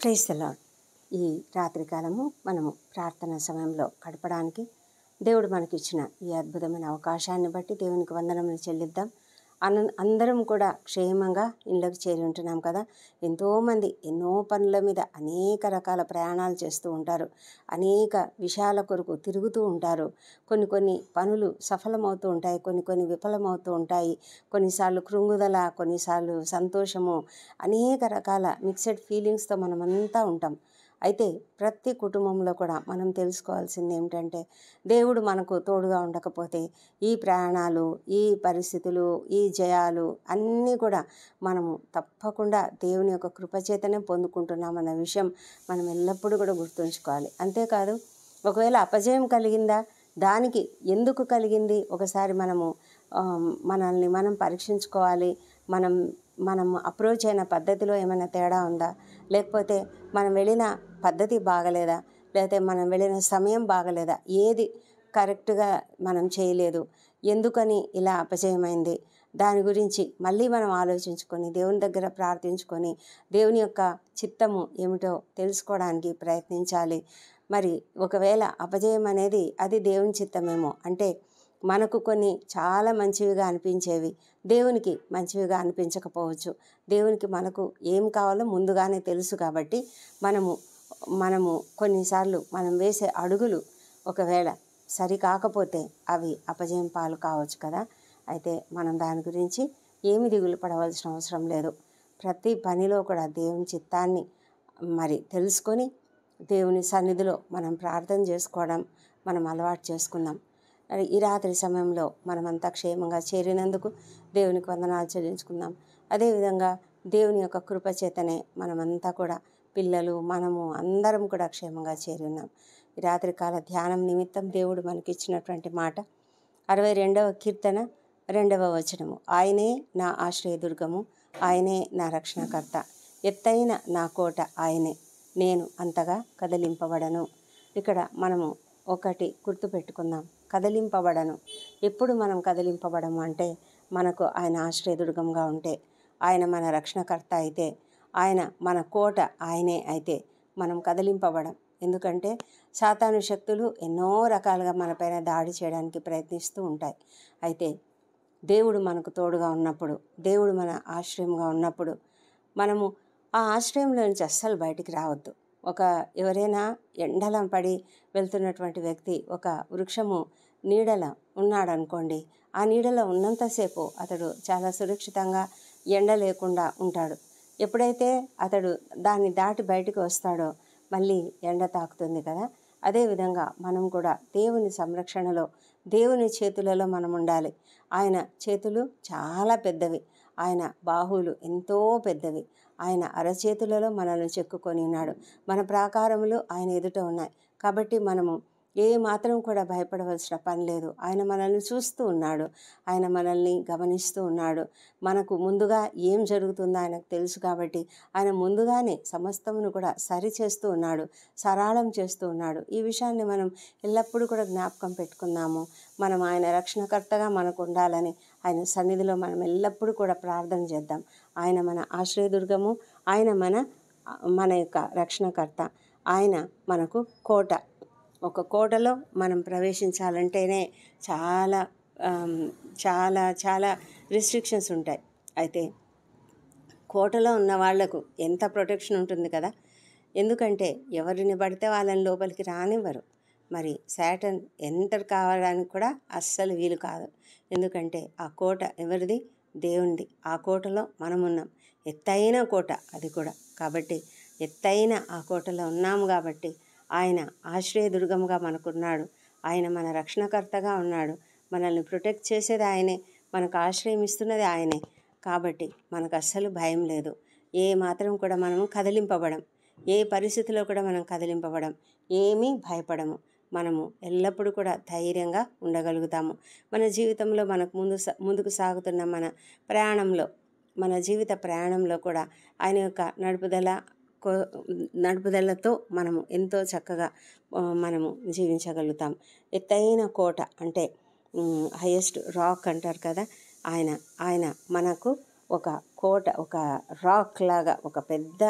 Praise the lord. ఈ రాత్రికాలము మనము ప్రార్థన సమయంలో గడపడానికి దేవుడు మనకిచ్చిన ఈ అద్భుతమైన అవకాశాన్ని బట్టి దేవునికి వందనములు చెల్లిద్దాం. అందరం కూడా క్షేమంగా ఇళ్ళకు చేరి ఉంటున్నాం కదా. ఎంతోమంది ఎన్నో పనుల మీద అనేక రకాల ప్రయాణాలు చేస్తూ ఉంటారు. అనేక విషయాల కొరకు తిరుగుతూ ఉంటారు. కొన్ని పనులు సఫలమవుతూ ఉంటాయి, కొన్ని విఫలమవుతూ ఉంటాయి. కొన్నిసార్లు కృంగుదల, కొన్నిసార్లు సంతోషము, అనేక రకాల మిక్స్డ్ ఫీలింగ్స్తో మనమంతా ఉంటాం. అయితే ప్రతి కుటుంబంలో కూడా మనం తెలుసుకోవాల్సింది ఏమిటంటే, దేవుడు మనకు తోడుగా ఉండకపోతే ఈ ప్రయాణాలు, ఈ పరిస్థితులు, ఈ జయాలు అన్నీ కూడా మనము తప్పకుండా దేవుని యొక్క కృపచేతనే పొందుకుంటున్నామన్న విషయం మనం ఎల్లప్పుడూ కూడా గుర్తుంచుకోవాలి. అంతేకాదు, ఒకవేళ అపజయం కలిగిందా, దానికి ఎందుకు కలిగింది ఒకసారి మనల్ని మనం పరీక్షించుకోవాలి. మనం అప్రోచ్ అయిన పద్ధతిలో ఏమైనా తేడా ఉందా, లేకపోతే మనం వెళ్ళిన పద్ధతి బాగలేదా, లేకపోతే మనం వెళ్ళిన సమయం బాగలేదా, ఏది కరెక్ట్గా మనం చేయలేదు, ఎందుకని ఇలా అపజయమైంది, దాని గురించి మళ్ళీ మనం ఆలోచించుకొని దేవుని దగ్గర ప్రార్థించుకొని దేవుని యొక్క చిత్తము ఏమిటో తెలుసుకోవడానికి ప్రయత్నించాలి. మరి ఒకవేళ అపజయం అనేది అది దేవుని చిత్తమేమో, అంటే మనకు కొన్ని చాలా మంచివిగా అనిపించేవి దేవునికి మంచివిగా అనిపించకపోవచ్చు. దేవునికి మనకు ఏం కావాలో ముందుగానే తెలుసు కాబట్టి మనము కొన్నిసార్లు మనం వేసే అడుగులు ఒకవేళ సరి కాకపోతే అవి అపజయం పాలు కావచ్చు కదా. అయితే మనం దాని గురించి ఏమి దిగులు పడవలసిన అవసరం లేదు. ప్రతి పనిలో కూడా దేవుని చిత్తాన్ని తెలుసుకొని దేవుని సన్నిధిలో మనం ప్రార్థన చేసుకోవడం మనం అలవాటు చేసుకుందాం. ఈ రాత్రి సమయంలో మనమంతా క్షేమంగా చేరినందుకు దేవునికి వందనాలు చెల్లించుకుందాం. అదేవిధంగా దేవుని యొక్క కృపచేతనే మనమంతా కూడా పిల్లలు, మనము అందరం కూడా క్షేమంగా చేరి ఉన్నాం. ఈ రాత్రికాల ధ్యానం నిమిత్తం దేవుడు మనకిచ్చినటువంటి మాట 62వ కీర్తన 2వ వచనము. ఆయనే నా ఆశ్రయదుర్గము, ఆయనే నా రక్షణకర్త, ఎత్తైన నా కోట ఆయనే, నేను అంతగా కదిలింపబడను. ఇక్కడ మనము ఒకటి గుర్తుపెట్టుకుందాం, కదిలింపబడను. ఎప్పుడు మనం కదిలింపబడము అంటే, మనకు ఆయన ఆశ్రయదుర్గంగా ఉంటే, ఆయన మన రక్షణకర్త అయితే, ఆయన మన కోట ఆయనే అయితే మనం కదిలింపబడం. ఎందుకంటే సాతాను శక్తులు ఎన్నో రకాలుగా మనపైన దాడి చేయడానికి ప్రయత్నిస్తూ ఉంటాయి. అయితే దేవుడు మనకు తోడుగా ఉన్నప్పుడు, దేవుడు మన ఆశ్రయంగా ఉన్నప్పుడు మనము ఆ ఆశ్రయంలో నుంచి అస్సలు బయటికి రావద్దు. ఎవరైనా ఎండలం పడి వెళ్తున్నటువంటి వ్యక్తి ఒక వృక్షము నీడల ఉన్నాడనుకోండి, ఆ నీడలో ఉన్నంతసేపు అతడు చాలా సురక్షితంగా ఎండ లేకుండా ఉంటాడు. ఎప్పుడైతే అతడు దాన్ని దాటి బయటకు వస్తాడో మళ్ళీ ఎండ తాకుతుంది కదా. అదేవిధంగా మనం కూడా దేవుని సంరక్షణలో, దేవుని చేతులలో మనం ఉండాలి. ఆయన చేతులు చాలా పెద్దవి, ఆయన బాహువులు ఎంతో పెద్దవి, ఆయన అరచేతులలో మనల్ని చెక్కుకొని ఉన్నాడు, మన ప్రాకారములు ఆయన ఎదుట ఉన్నాయి. కాబట్టి మనము ఏ మాత్రం కూడా భయపడవలసిన పని లేదు. ఆయన మనల్ని చూస్తూ ఉన్నాడు, ఆయన మనల్ని గమనిస్తూ ఉన్నాడు. మనకు ముందుగా ఏం జరుగుతుందో ఆయనకు తెలుసు కాబట్టి ఆయన ముందుగానే సమస్తమును కూడా సరి చేస్తూ ఉన్నాడు, సరళం చేస్తూ ఉన్నాడు. ఈ విషయాన్ని మనం ఎల్లప్పుడూ కూడా జ్ఞాపకం పెట్టుకుందాము. మనం ఆయన రక్షణకర్తగా మనకు ఉండాలని ఆయన సన్నిధిలో మనం ఎల్లప్పుడూ కూడా ప్రార్థన చేద్దాం. ఆయన మన ఆశ్రయదుర్గము, ఆయన మన యొక్క రక్షణకర్త, ఆయన మనకు కోట. ఒక కోటలో మనం ప్రవేశించాలంటేనే చాలా చాలా చాలా రిస్ట్రిక్షన్స్ ఉంటాయి. అయితే కోటలో ఉన్న వాళ్లకు ఎంత ప్రొటెక్షన్ ఉంటుంది కదా. ఎందుకంటే ఎవరిని పడితే వాళ్ళని లోపలికి రానివ్వరు. మరి శాటన్ ఎంటర్ కావడానికి కూడా అస్సలు వీలు కాదు. ఎందుకంటే ఆ కోట ఎవరిది? దేవునిది. ఆ కోటలో మనమున్నాం. ఎత్తైన కోట అది కూడా. కాబట్టి ఎత్తైన ఆ కోటలో ఉన్నాము కాబట్టి ఆయన ఆశ్రయదుర్గంగా మనకున్నాడు. ఆయన మన రక్షణకర్తగా ఉన్నాడు. మనల్ని ప్రొటెక్ట్ చేసేది ఆయనే, మనకు ఆశ్రయం ఇస్తున్నది ఆయనే. కాబట్టి మనకు అస్సలు భయం లేదు. ఏ మాత్రం కూడా మనము కదిలింపబడం, ఏ పరిస్థితిలో కూడా మనం కదిలింపబడం, ఏమీ భయపడము. మనము ఎల్లప్పుడూ కూడా ధైర్యంగా ఉండగలుగుతాము. మన జీవితంలో మనకు ముందుకు సాగుతున్న మన జీవిత ప్రయాణంలో కూడా ఆయన యొక్క నడుపుదలతో మనము ఎంతో చక్కగా మనము జీవించగలుగుతాం. ఎత్తైన కోట అంటే హైయెస్ట్ రాక్ అంటారు కదా. ఆయన మనకు ఒక కోట, ఒక రాక్ లాగా, ఒక పెద్ద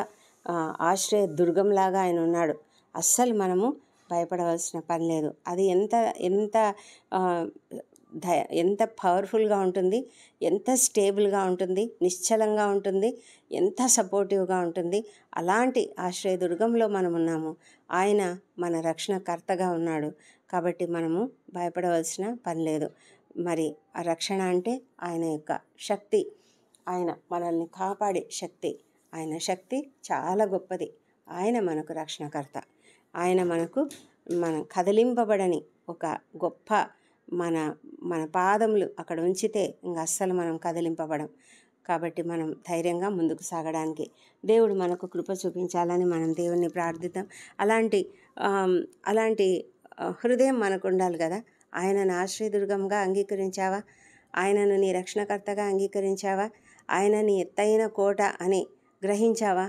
ఆశ్రయ దుర్గంలాగా ఆయన ఉన్నాడు. అస్సలు మనము భయపడవలసిన పని లేదు. అది ఎంత ఎంత ఆ, ఎంత పవర్ఫుల్గా ఉంటుంది, ఎంత స్టేబుల్గా ఉంటుంది, నిశ్చలంగా ఉంటుంది, ఎంత సపోర్టివ్గా ఉంటుంది. అలాంటి ఆశ్రయదుర్గంలో మనం ఉన్నాము. ఆయన మన రక్షణకర్తగా ఉన్నాడు. కాబట్టి మనము భయపడవలసిన పని లేదు. మరి ఆ రక్షణ అంటే ఆయన యొక్క శక్తి, ఆయన మనల్ని కాపాడే శక్తి. ఆయన శక్తి చాలా గొప్పది. ఆయన మనకు రక్షణకర్త. ఆయన మనం కదిలింపబడని ఒక గొప్ప మన మన పాదములు అక్కడ ఉంచితే ఇంకా అస్సలు మనం కదిలింపబడం. కాబట్టి మనం ధైర్యంగా ముందుకు సాగడానికి దేవుడు మనకు కృప చూపించాలని మనం దేవుణ్ణి ప్రార్థిద్దాం. అలాంటి హృదయం మనకు ఉండాలి కదా. ఆయనను ఆశ్రయదుర్గంగా అంగీకరించావా? ఆయనను నీ రక్షణకర్తగా అంగీకరించావా? ఆయన నీ ఎత్తైన కోట అని గ్రహించావా?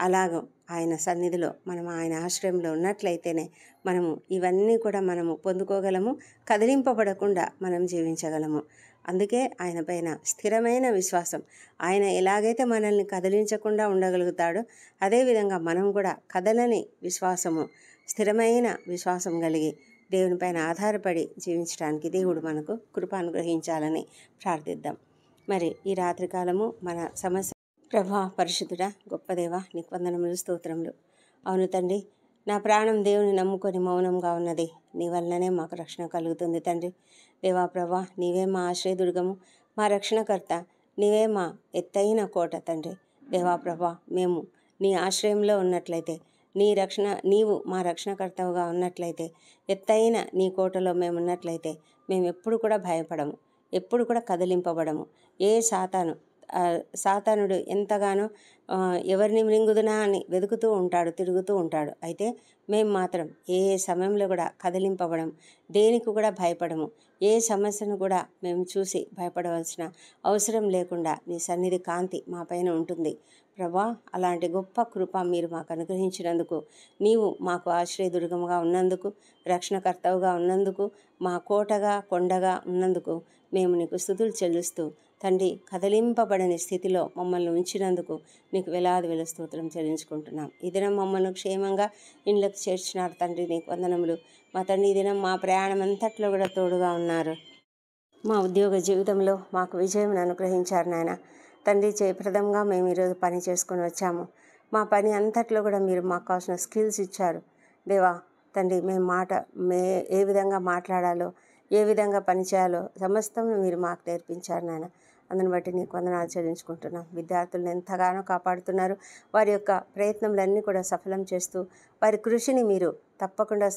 అలాగో ఆయన సన్నిధిలో మనం ఆయన ఆశ్రయంలో ఉన్నట్లయితేనే మనము ఇవన్నీ కూడా మనము పొందుకోగలము, కదిలింపబడకుండా మనం జీవించగలము. అందుకే ఆయన పైన స్థిరమైన విశ్వాసం. ఆయన ఎలాగైతే మనల్ని కదిలించకుండా ఉండగలుగుతాడో అదేవిధంగా మనం కూడా కదలని విశ్వాసము, స్థిరమైన విశ్వాసం కలిగి దేవునిపైన ఆధారపడి జీవించడానికి దేవుడు మనకు కృప అనుగ్రహించాలని ప్రార్థిద్దాం. మరి ఈ రాత్రికాలము మన సమస్య ప్రభా, పరిశుద్ధుడా, గొప్ప దేవా, నీకు వందనములు, స్తోత్రములు. అవును తండ్రి, నా ప్రాణం దేవుని నమ్ముకొని మౌనంగా ఉన్నది. నీ వల్లనే మాకు రక్షణ కలుగుతుంది తండ్రి. దేవా ప్రభా, నీవే మా ఆశ్రయదుర్గము, మా రక్షణకర్త, నీవే మా ఎత్తైన కోట తండ్రి. దేవా ప్రభా, మేము నీ ఆశ్రయంలో ఉన్నట్లయితే, నీవు మా రక్షణకర్తవుగా ఉన్నట్లయితే, ఎత్తైన నీ కోటలో మేము ఉన్నట్లయితే మేము ఎప్పుడు కూడా భయపడము, ఎప్పుడు కూడా కదిలింపబడము. ఏ సాతానుడు ఎంతగానో ఎవరిని మృంగుదునా అని వెతుకుతూ ఉంటాడు, తిరుగుతూ ఉంటాడు. అయితే మేము మాత్రం ఏ సమయంలో కూడా కదిలింపబడం, దేనికి కూడా భయపడము. ఏ సమస్యను కూడా మేము చూసి భయపడవలసిన అవసరం లేకుండా నీ సన్నిధి కాంతి మా పైన ఉంటుంది. ప్రభా, అలాంటి గొప్ప కృప మీరు మాకు అనుగ్రహించినందుకు, నీవు మాకు ఆశ్రయదుర్గముగా ఉన్నందుకు, రక్షణకర్తవుగా ఉన్నందుకు, మా కోటగా కొండగా ఉన్నందుకు మేము నీకు స్తుతులు చెల్లిస్తూ తండ్రి, కదిలింపబడని స్థితిలో మమ్మల్ని ఉంచినందుకు నీకు వేల స్తోత్రం చెల్లించుకుంటున్నాం. ఈ దినం మమ్మల్ని క్షేమంగా ఇండ్లకు చేర్చినారు తండ్రి, నీకు వందనములు. మా తండ్రి, ఈ దినం మా ప్రయాణం అంతట్లో కూడా తోడుగా ఉన్నారు. మా ఉద్యోగ జీవితంలో మాకు విజయం అనుగ్రహించారు నాయన తండ్రి. జయప్రదంగా మేము ఈరోజు పని చేసుకొని వచ్చాము. మా పని అంతట్లో కూడా మీరు మాకు కావాల్సిన స్కిల్స్ ఇచ్చారు దేవా తండ్రి. ఏ విధంగా మాట్లాడాలో, ఏ విధంగా పని చేయాలో సమస్తం మీరు మాకు నేర్పించారు నాయన. అందుని బట్టి నీకు వందనాలు చెల్లించుకుంటున్నాం. విద్యార్థులను ఎంతగానో కాపాడుతున్నారు. వారి యొక్క ప్రయత్నములన్నీ కూడా సఫలం చేస్తూ వారి కృషిని మీరు తప్పకుండా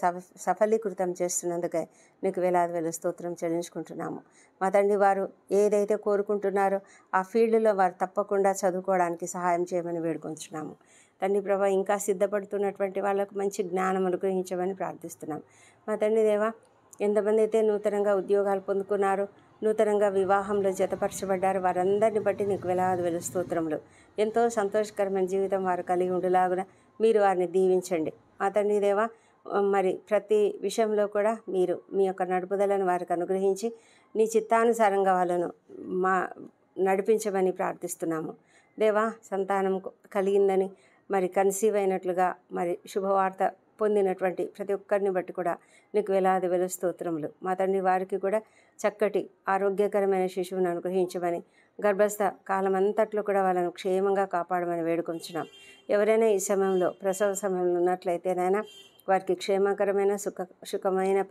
సఫలీకృతం చేస్తున్నందుకే నీకు వేల స్తోత్రం చెల్లించుకుంటున్నాము. మా తండ్రి, వారు ఏదైతే కోరుకుంటున్నారో ఆ ఫీల్డ్లో వారు తప్పకుండా చదువుకోవడానికి సహాయం చేయమని వేడుకొంచున్నాము తండ్రి. ప్రభా, ఇంకా సిద్ధపడుతున్నటువంటి వాళ్ళకు మంచి జ్ఞానం అనుగ్రహించమని ప్రార్థిస్తున్నాం. మా తండ్రి దేవా, ఎంతమంది అయితే నూతనంగా ఉద్యోగాలు పొందుకున్నారో, నూతనంగా వివాహంలో జతపరచబడ్డారు, వారందరిని బట్టి నీకు వేల స్తోత్రములు. ఎంతో సంతోషకరమైన జీవితం వారు కలిగి ఉండేలాగున మీరు వారిని దీవించండి. మా తండ్రి దేవా, మరి ప్రతి విషయంలో కూడా మీరు మీ యొక్క నడుపుదలను వారికి అనుగ్రహించి నీ చిత్తానుసారంగా వాళ్ళను నడిపించమని ప్రార్థిస్తున్నాము దేవా. సంతానం కలిగిందని మరి కన్సీవ్ అయినట్లుగా మరి శుభవార్త పొందినటువంటి ప్రతి ఒక్కరిని బట్టి కూడా నీకు వేల స్తోత్రములు. మా తండ్రి, వారికి కూడా చక్కటి ఆరోగ్యకరమైన శిశువును అనుగ్రహించమని, గర్భస్థ కాలం అంతట్లో కూడా వాళ్ళను క్షేమంగా కాపాడమని వేడుకొంచున్నాం. ఎవరైనా ఈ సమయంలో ప్రసవ సమయంలో ఉన్నట్లయితేనైనా వారికి క్షేమకరమైన సుఖమైన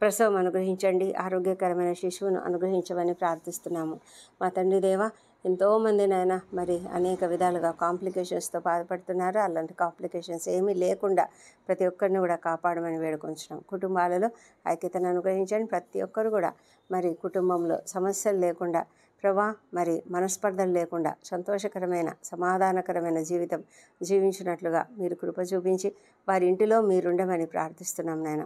ప్రసవం అనుగ్రహించండి, ఆరోగ్యకరమైన శిశువును అనుగ్రహించమని ప్రార్థిస్తున్నాము. మా తండ్రి దేవా, ఎంతోమంది నాయన మరి అనేక విధాలుగా కాంప్లికేషన్స్తో బాధపడుతున్నారు. అలాంటి కాంప్లికేషన్స్ ఏమీ లేకుండా ప్రతి ఒక్కరిని కూడా కాపాడమని వేడుకొంచున్నాం. కుటుంబాలలో ఐక్యతను అనుగ్రహించండి. ప్రతి ఒక్కరు కూడా మరి కుటుంబంలో సమస్యలు లేకుండా ప్రభా, మరి మనస్పర్ధలు లేకుండా సంతోషకరమైన సమాధానకరమైన జీవితం జీవించినట్లుగా మీరు కృప చూపించి వారి ఇంటిలో మీరుండమని ప్రార్థిస్తున్నాం నాయన.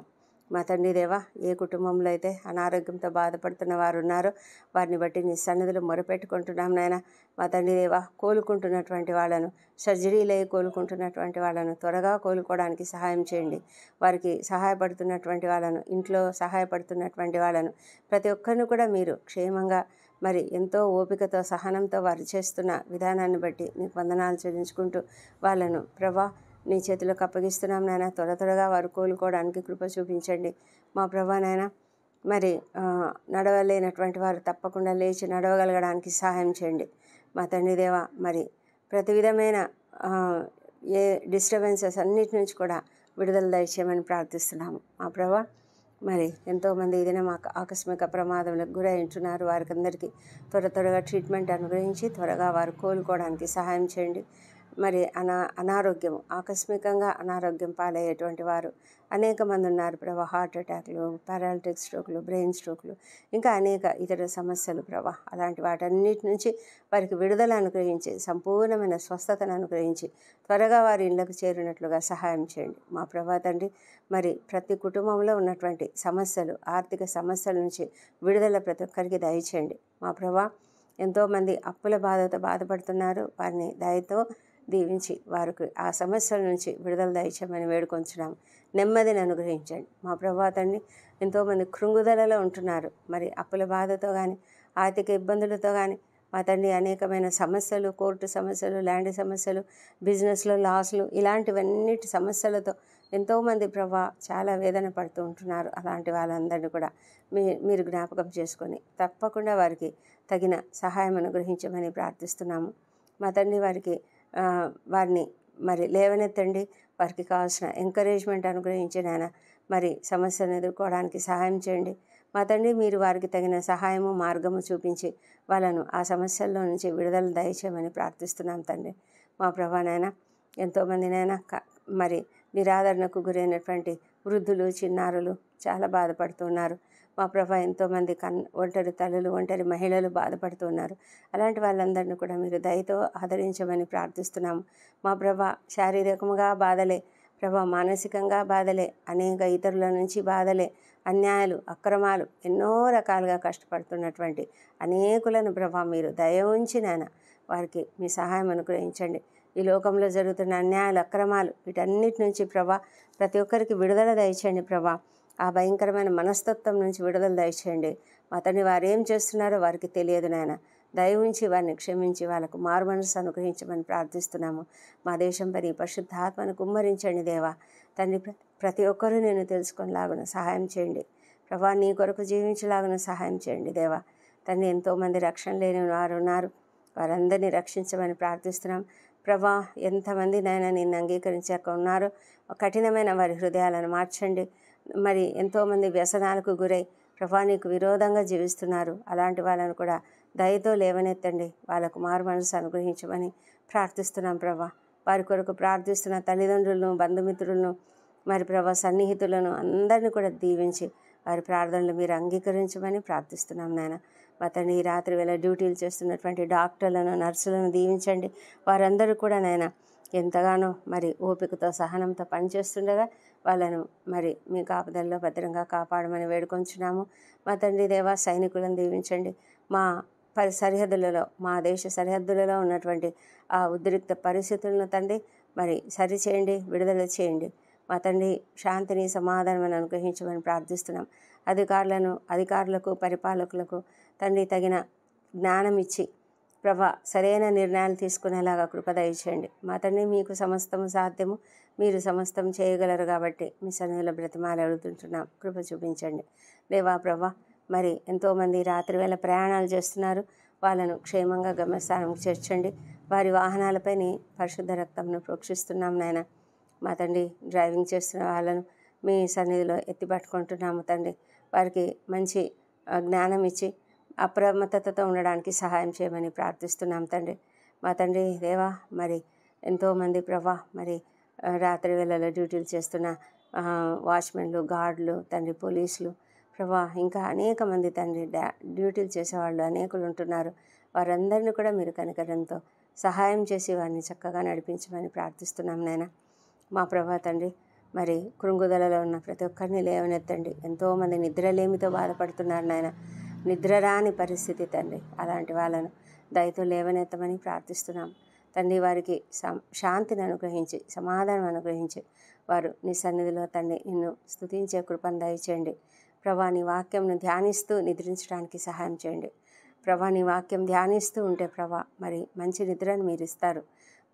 మా తండ్రి దేవా, ఏ కుటుంబంలో అయితే అనారోగ్యంతో బాధపడుతున్న వారు ఉన్నారో వారిని బట్టి నీ సన్నిధిలో మొరపెట్టుకుంటున్నాం నాయన. మా తండ్రి దేవా, కోలుకుంటున్నటువంటి వాళ్ళను, సర్జరీలే కోలుకుంటున్నటువంటి వాళ్ళను త్వరగా కోలుకోవడానికి సహాయం చేయండి. వారికి సహాయపడుతున్నటువంటి వాళ్ళను, ఇంట్లో సహాయపడుతున్నటువంటి వాళ్ళను ప్రతి ఒక్కరిని కూడా మీరు క్షేమంగా మరి ఎంతో ఓపికతో సహనంతో వారు చేస్తున్న విధానాన్ని బట్టి నీకు వందనాలు చెల్లించుకుంటూ వాళ్ళను ప్రభా నీ చేతిలోకి అప్పగిస్తున్నాం నాయన. త్వరగా వారు కోలుకోవడానికి కృప చూపించండి మా ప్రభా నాయన. మరి నడవలేనటువంటి వారు తప్పకుండా లేచి నడవగలగడానికి సహాయం చేయండి మా తండ్రి దేవ. మరి ప్రతి విధమైన ఏ డిస్టర్బెన్సెస్ అన్నిటి నుంచి కూడా విడుదల దయచేయమని ప్రార్థిస్తున్నాము మా ప్రభా. మరి ఎంతోమంది ఏదైనా మాకు ఆకస్మిక ప్రమాదంలకు గురై ఉంటున్నారు. వారికి అందరికీ త్వరగా ట్రీట్మెంట్ అనుగ్రహించి త్వరగా వారు కోలుకోవడానికి సహాయం చేయండి. మరి అనారోగ్యం ఆకస్మికంగా అనారోగ్యం పాలయ్యేటువంటి వారు అనేక మంది ఉన్నారు ప్రభా. హార్ట్ అటాక్లు, పారాలిటిక్ స్ట్రోక్లు, బ్రెయిన్ స్ట్రోక్లు, ఇంకా అనేక ఇతర సమస్యలు ప్రభా. అలాంటి వాటన్నిటి నుంచి వారికి విడుదల అనుగ్రహించి సంపూర్ణమైన స్వస్థతను అనుగ్రహించి త్వరగా వారి ఇళ్లకు చేరినట్లుగా సహాయం చేయండి మా ప్రభా తండ్రి. మరి ప్రతి కుటుంబంలో ఉన్నటువంటి సమస్యలు, ఆర్థిక సమస్యల నుంచి విడుదల ప్రతి ఒక్కరికి దయచేయండి మా ప్రభా. ఎంతోమంది అప్పుల బాధతో బాధపడుతున్నారు. వారిని దయతో దీవించి వారికి ఆ సమస్యల నుంచి విడుదల దయచేయమని వేడుకొంచున్నాము. నెమ్మదిని అనుగ్రహించండి మా ప్రభా తండ్రి. ఎంతోమంది కృంగుదలలో ఉంటున్నారు. మరి అప్పుల బాధతో కానీ, ఆర్థిక ఇబ్బందులతో కానీ మా తండ్రి అనేకమైన సమస్యలు, కోర్టు సమస్యలు, ల్యాండ్ సమస్యలు, బిజినెస్లో లాస్లు, ఇలాంటివన్నిటి సమస్యలతో ఎంతోమంది ప్రభా చాలా వేదన పడుతూ ఉంటున్నారు. అలాంటి వాళ్ళందరినీ కూడా మీరు జ్ఞాపకం చేసుకొని తప్పకుండా వారికి తగిన సహాయం అనుగ్రహించమని ప్రార్థిస్తున్నాము మా తండ్రి. వారిని మరి లేవనెత్తండి. వారికి కావాల్సిన ఎంకరేజ్మెంట్ అనుగ్రహించి నాయన మరి సమస్యలను ఎదుర్కోవడానికి సహాయం చేయండి మా తండ్రి. మీరు వారికి తగిన సహాయము, మార్గము చూపించి వాళ్ళను ఆ సమస్యల్లో నుంచి విడుదల దయచేయమని ప్రార్థిస్తున్నాం తండ్రి మా ప్రభా నాయన. ఎంతోమంది నాయన మరి నిరాదరణకు గురైనటువంటి వృద్ధులు, చిన్నారులు చాలా బాధపడుతున్నారు మా ప్రభా. ఎంతోమంది ఒంటరి తల్లులు, ఒంటరి మహిళలు బాధపడుతున్నారు. అలాంటి వాళ్ళందరినీ కూడా మీరు దయతో ఆదరించమని ప్రార్థిస్తున్నాము మా ప్రభా. శారీరకంగా బాధలే ప్రభా, మానసికంగా బాధలే, అనేక ఇతరుల నుంచి బాధలే, అన్యాయాలు, అక్రమాలు, ఎన్నో రకాలుగా కష్టపడుతున్నటువంటి అనేకులను ప్రభా మీరు దయ ఉంచి నాయన వారికి మీ సహాయం అనుగ్రహించండి. ఈ లోకంలో జరుగుతున్న అన్యాయాలు, అక్రమాలు, వీటన్నిటి నుంచి ప్రభా ప్రతి ఒక్కరికి విడుదల దయచేయండి ప్రభా. ఆ భయంకరమైన మనస్తత్వం నుంచి విడుదల దయచేయండి మా తండ్రి. వారు ఏం చేస్తున్నారో వారికి తెలియదు నాయన. దయ ఉంచి వారిని క్షమించి వాళ్ళకు మారు మనసు అనుగ్రహించమని ప్రార్థిస్తున్నాము మా దేశంపై నీ పరిశుద్ధాత్మను కుమ్మరించండి దేవా తండ్రి. ప్రతి ఒక్కరూ నేను తెలుసుకునేలాగున సహాయం చేయండి ప్రభా. నీ కొరకు జీవించేలాగున సహాయం చేయండి దేవా తండ్రి. ఎంతోమంది రక్షణ లేని వారు ఉన్నారు. వారందరినీ రక్షించమని ప్రార్థిస్తున్నాం ప్రభా. ఎంతమంది నాయన నిన్ను అంగీకరించాక ఉన్నారో కఠినమైన వారి హృదయాలను మార్చండి. మరి ఎంతోమంది వ్యసనాలకు గురై ప్రభా నీకు విరోధంగా జీవిస్తున్నారు. అలాంటి వాళ్ళను కూడా దయతో లేవనెత్తండి. వాళ్ళకు మారు మనసు అనుగ్రహించమని ప్రార్థిస్తున్నాం ప్రభా. వారి కొరకు ప్రార్థిస్తున్న తల్లిదండ్రులను, బంధుమిత్రులను, మరి ప్రభా సన్నిహితులను అందరినీ కూడా దీవించి వారి ప్రార్థనలు మీరు అంగీకరించమని ప్రార్థిస్తున్నాం నాయన మా తండ్రి. ఈ రాత్రి వేళ డ్యూటీలు చేస్తున్నటువంటి డాక్టర్లను, నర్సులను దీవించండి. వారందరూ కూడా నాయన ఎంతగానో మరి ఓపికతో, సహనంతో పనిచేస్తుండగా వాళ్ళను మరి మీ కాపుదల్లో భద్రంగా కాపాడమని వేడుకొంచున్నాము మా తండ్రి దేవా. సైనికులను దీవించండి. మా సరిహద్దులలో, మా దేశ సరిహద్దులలో ఉన్నటువంటి ఆ ఉద్రిక్త పరిస్థితులను తండ్రి మరి సరిచేయండి, విడుదల చేయండి మా తండ్రి. శాంతిని, సమాధానం అనుగ్రహించమని ప్రార్థిస్తున్నాం. అధికారులకు, పరిపాలకులకు తండ్రి తగిన జ్ఞానం ఇచ్చి ప్రభా సరైన నిర్ణయాలు తీసుకునేలాగా కృప దయచేయండి మా తండ్రి. మీకు సమస్తము సాధ్యము, మీరు సమస్తం చేయగలరు కాబట్టి మీ సన్నిధిలో బ్రతిమాలు అడుగుతుంటున్నాం. కృప చూపించండి దేవా ప్రభా. మరి ఎంతోమంది రాత్రి వేళ ప్రయాణాలు చేస్తున్నారు. వాళ్ళను క్షేమంగా గమ్యస్థానంకి చేర్చండి. వారి వాహనాలపై నీ పరిశుద్ధ రక్తంను ప్రోక్షిస్తున్నాం నాయన మా తండ్రి. డ్రైవింగ్ చేస్తున్న వాళ్ళను మీ సన్నిధిలో ఎత్తిపట్టుకుంటున్నాము తండ్రి. వారికి మంచి జ్ఞానం ఇచ్చి అప్రమత్తతతో ఉండడానికి సహాయం చేయమని ప్రార్థిస్తున్నాం తండ్రి మా తండ్రి దేవా. మరి ఎంతోమంది ప్రభా మరి రాత్రి వేళలో డ్యూటీలు చేస్తున్న వాచ్మెన్లు, గార్డులు తండ్రి, పోలీసులు ప్రభా, ఇంకా అనేక మంది తండ్రి డ్యూటీలు చేసేవాళ్ళు అనేకులు ఉంటున్నారు. వారందరినీ కూడా మీరు కనికరంతో సహాయం చేసి వారిని చక్కగా నడిపించమని ప్రార్థిస్తున్నాం నాయన మా ప్రభా తండ్రి. మరి కృంగుదలలో ఉన్న ప్రతి ఒక్కరిని లేవనెత్తండి. ఎంతోమంది నిద్రలేమితో బాధపడుతున్నారు నాయన, నిద్ర రాని పరిస్థితి తండ్రి. అలాంటి వాళ్ళను దయతో లేవనెత్తమని ప్రార్థిస్తున్నాం తండ్రి. వారికి శాంతిని అనుగ్రహించి, సమాధానం అనుగ్రహించి, వారు నీ సన్నిధిలో తండ్రి నిన్ను స్తుతించే కృపను దయచేయండి ప్రభా. నీ వాక్యంను ధ్యానిస్తూ నిద్రించడానికి సహాయం చేయండి ప్రభా. నీ వాక్యం ధ్యానిస్తూ ఉంటే ప్రభా మరి మంచి నిద్రను మీరు ఇస్తారు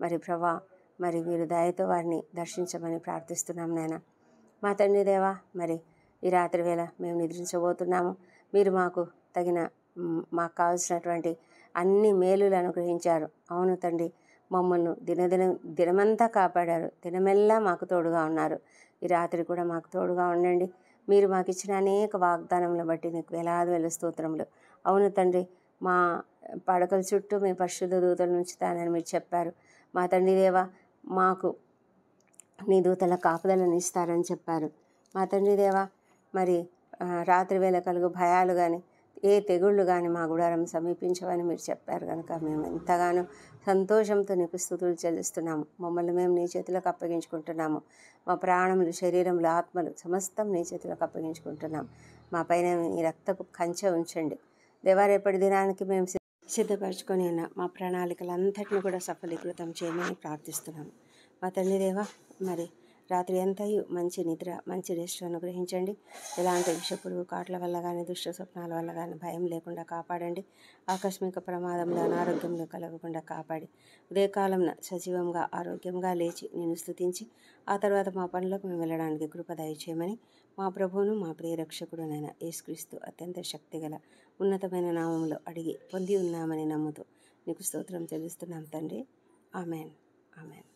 మరి ప్రభా. మరి మీరు దయతో వారిని దర్శించమని ప్రార్థిస్తున్నాం నాయన. మా తండ్రి దేవా, మరి ఈ రాత్రి వేళ మేము నిద్రించబోతున్నాము. మీరు మాకు తగిన మాకు కావాల్సినటువంటి అన్ని మేలులు అనుగ్రహించారు. అవును తండ్రి, మమ్మల్ని దినమంతా కాపాడారు. దినమెల్లా మాకు తోడుగా ఉన్నారు. ఈ రాత్రి కూడా మాకు తోడుగా ఉండండి. మీరు మాకు ఇచ్చిన అనేక వాగ్దానములను బట్టి నీకు వేలాది వేల స్తోత్రములు. అవును తండ్రి, మా పడకల చుట్టూ మీ పరిశుద్ధ దూతల ఉంచుతానని మీరు చెప్పారు. మా తండ్రి దేవా, మాకు నీ దూతల కాపుదలను ఇస్తారని చెప్పారు. మా తండ్రి దేవా, మరి రాత్రి వేళ కలుగు భయాలు కానీ ఏ తెగుళ్ళు కానీ మా గుడారం సమీపించవని మీరు చెప్పారు కనుక మేము ఎంతగానో సంతోషంతో నీకు స్తుతులు చెల్లిస్తున్నాము. మమ్మల్ని మేము నీ చేతులకు అప్పగించుకుంటున్నాము. మా ప్రాణములు, శరీరములు, ఆత్మలు సమస్తం నీ చేతులకు అప్పగించుకుంటున్నాం. మా పైన నీ రక్తపు కంచె ఉంచండి దేవా. రేపటి దినానికి మేము సిద్ధపరచుకొని ఉన్న మా ప్రణాళికలంతటిని కూడా సఫలీకృతం చేయమని ప్రార్థిస్తున్నాము. మా తండ్రి దేవా, మరి రాత్రి అంతయు మంచి నిద్ర, మంచి రెస్ట్ అనుగ్రహించండి. ఎలాంటి విషపురుగు కాట్ల వల్ల కానీ, దుష్ట స్వప్నాల వల్ల కానీ భయం లేకుండా కాపాడండి. ఆకస్మిక ప్రమాదంలో అనారోగ్యంలో కలగకుండా కాపాడి ఉదయకాలంలో సజీవంగా ఆరోగ్యంగా లేచి నేను స్తుతించి ఆ తర్వాత మా పనులకు మేము వెళ్ళడానికి కృప దయచేయమని మా ప్రభువును మా ప్రియ రక్షకుడునైన యేసుక్రీస్తు అత్యంత శక్తిగల ఉన్నతమైన నామంలో అడిగి పొంది ఉన్నామని నమ్ముతూ నీకు స్తోత్రం చెల్లిస్తున్నాం తండ్రి. Amen, amen.